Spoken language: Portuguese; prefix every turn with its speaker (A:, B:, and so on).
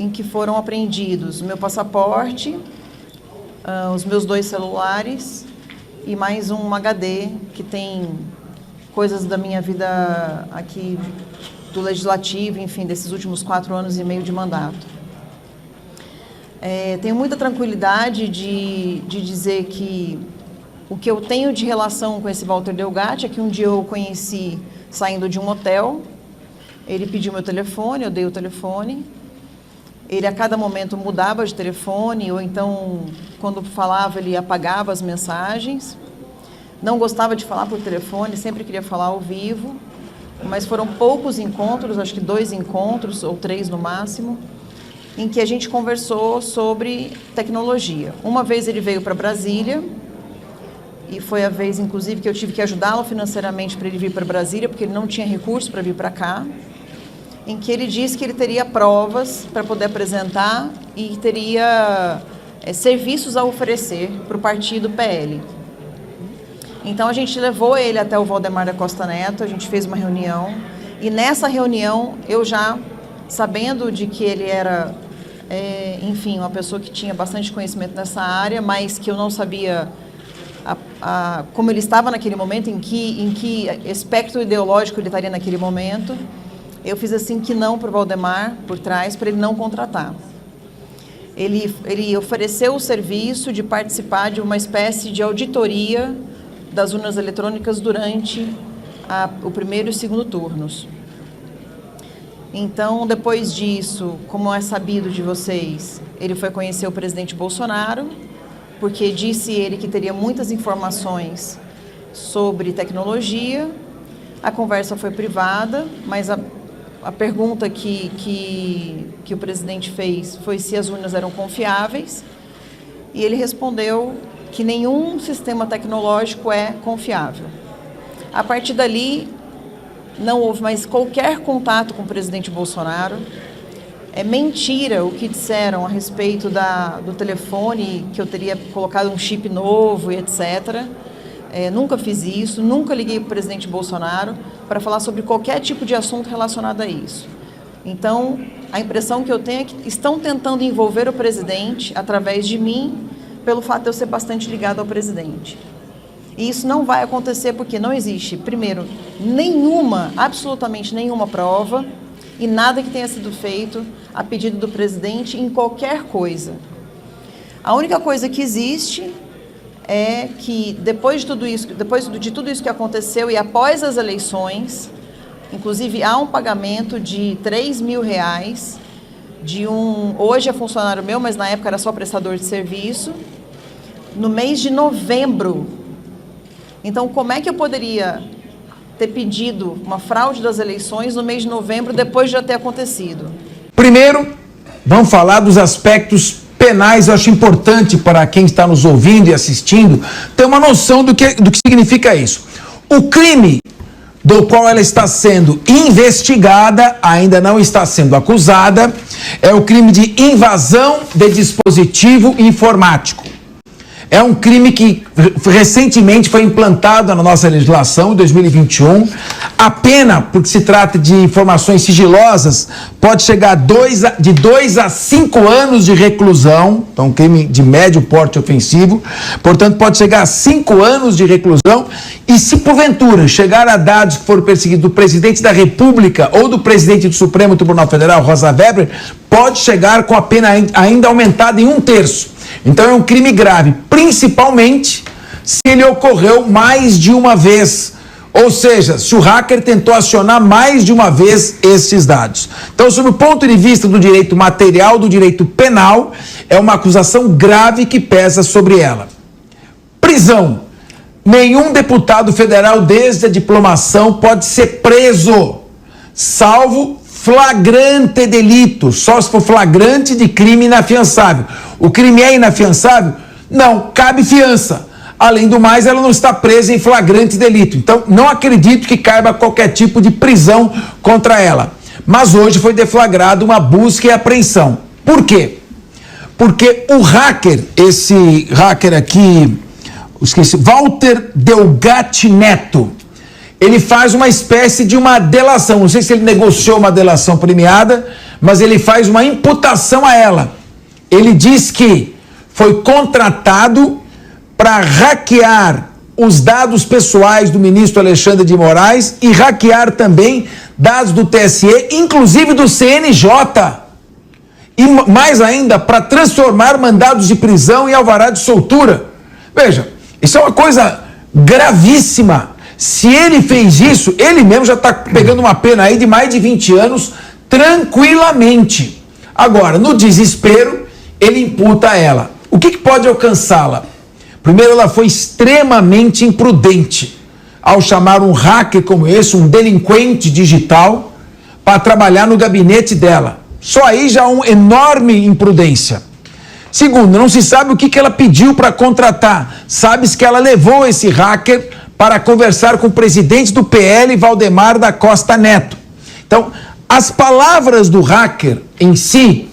A: em que foram apreendidos meu passaporte, os meus 2 celulares e mais um HD que tem coisas da minha vida aqui do Legislativo, enfim, desses últimos 4 anos e meio de mandato. Tenho muita tranquilidade de dizer que o que eu tenho de relação com esse Walter Delgatti é que um dia eu o conheci saindo de um hotel, ele pediu meu telefone, eu dei o telefone, ele a cada momento mudava de telefone, ou então, quando falava, ele apagava as mensagens, não gostava de falar por telefone, sempre queria falar ao vivo, mas foram poucos encontros, acho que 2 encontros, ou 3 no máximo, em que a gente conversou sobre tecnologia. Uma vez ele veio para Brasília, e foi a vez, inclusive, que eu tive que ajudá-lo financeiramente para ele vir para Brasília, porque ele não tinha recurso para vir para cá, em que ele disse que ele teria provas para poder apresentar e teria serviços a oferecer para o partido PL. Então, a gente levou ele até o Valdemar da Costa Neto, a gente fez uma reunião, e nessa reunião, eu já, sabendo de que ele era, enfim, uma pessoa que tinha bastante conhecimento nessa área, mas que eu não sabia como ele estava naquele momento, em que espectro ideológico ele estaria naquele momento, eu fiz assim que não para o Valdemar, por trás, para ele não contratar. Ele ofereceu o serviço de participar de uma espécie de auditoria das urnas eletrônicas durante o primeiro e o segundo turnos. Então, depois disso, como é sabido de vocês, ele foi conhecer o presidente Bolsonaro, porque disse ele que teria muitas informações sobre tecnologia. A conversa foi privada, mas a pergunta que o presidente fez foi se as urnas eram confiáveis, e ele respondeu que nenhum sistema tecnológico é confiável. A partir dali, não houve mais qualquer contato com o presidente Bolsonaro. É mentira o que disseram a respeito do telefone, que eu teria colocado um chip novo e etc. Nunca fiz isso, nunca liguei para o presidente Bolsonaro para falar sobre qualquer tipo de assunto relacionado a isso. Então, a impressão que eu tenho é que estão tentando envolver o presidente, através de mim, pelo fato de eu ser bastante ligado ao presidente. E isso não vai acontecer porque não existe, primeiro, absolutamente nenhuma prova e nada que tenha sido feito a pedido do presidente em qualquer coisa. A única coisa que existe é que depois de tudo isso que aconteceu e após as eleições, inclusive há um pagamento de R$3.000 hoje é funcionário meu, mas na época era só prestador de serviço, no mês de novembro. Então, como é que eu poderia ter pedido uma fraude das eleições no mês de novembro, depois de já ter acontecido?
B: Primeiro, vamos falar dos aspectos penais. Eu acho importante para quem está nos ouvindo e assistindo ter uma noção do que significa isso. O crime do qual ela está sendo investigada, ainda não está sendo acusada, é o crime de invasão de dispositivo informático. É um crime que recentemente foi implantado na nossa legislação, em 2021. A pena, porque se trata de informações sigilosas, pode chegar de 2 a 5 anos de reclusão. Então, um crime de médio porte ofensivo. Portanto, pode chegar a 5 anos de reclusão. E se porventura chegar a dados que foram perseguidos do presidente da República ou do presidente do Supremo Tribunal Federal, Rosa Weber, pode chegar com a pena ainda aumentada em 1/3. Então é um crime grave, principalmente se ele ocorreu mais de uma vez. Ou seja, se o hacker tentou acionar mais de uma vez esses dados. Então, sob o ponto de vista do direito material, do direito penal, é uma acusação grave que pesa sobre ela. Prisão. Nenhum deputado federal, desde a diplomação, pode ser preso, salvo flagrante delito, só se for flagrante de crime inafiançável. O crime é inafiançável? Não, cabe fiança. Além do mais, ela não está presa em flagrante delito. Então, não acredito que caiba qualquer tipo de prisão contra ela. Mas hoje foi deflagrada uma busca e apreensão. Por quê? Porque o hacker, esse hacker aqui, esqueci, Walter Delgatti Neto, ele faz uma espécie de uma delação. Não sei se ele negociou uma delação premiada, mas ele faz uma imputação a ela. Ele diz que foi contratado para hackear os dados pessoais do ministro Alexandre de Moraes e hackear também dados do TSE, inclusive do CNJ. E mais ainda, para transformar mandados de prisão em alvará de soltura. Veja, isso é uma coisa gravíssima. Se ele fez isso, ele mesmo já está pegando uma pena aí de mais de 20 anos, tranquilamente. Agora, no desespero, ele imputa a ela. O que pode alcançá-la? Primeiro, ela foi extremamente imprudente ao chamar um hacker como esse, um delinquente digital, para trabalhar no gabinete dela. Só aí já uma enorme imprudência. Segundo, não se sabe o que ela pediu para contratar. Sabe-se que ela levou esse hacker para conversar com o presidente do PL, Valdemar da Costa Neto. Então, as palavras do hacker em si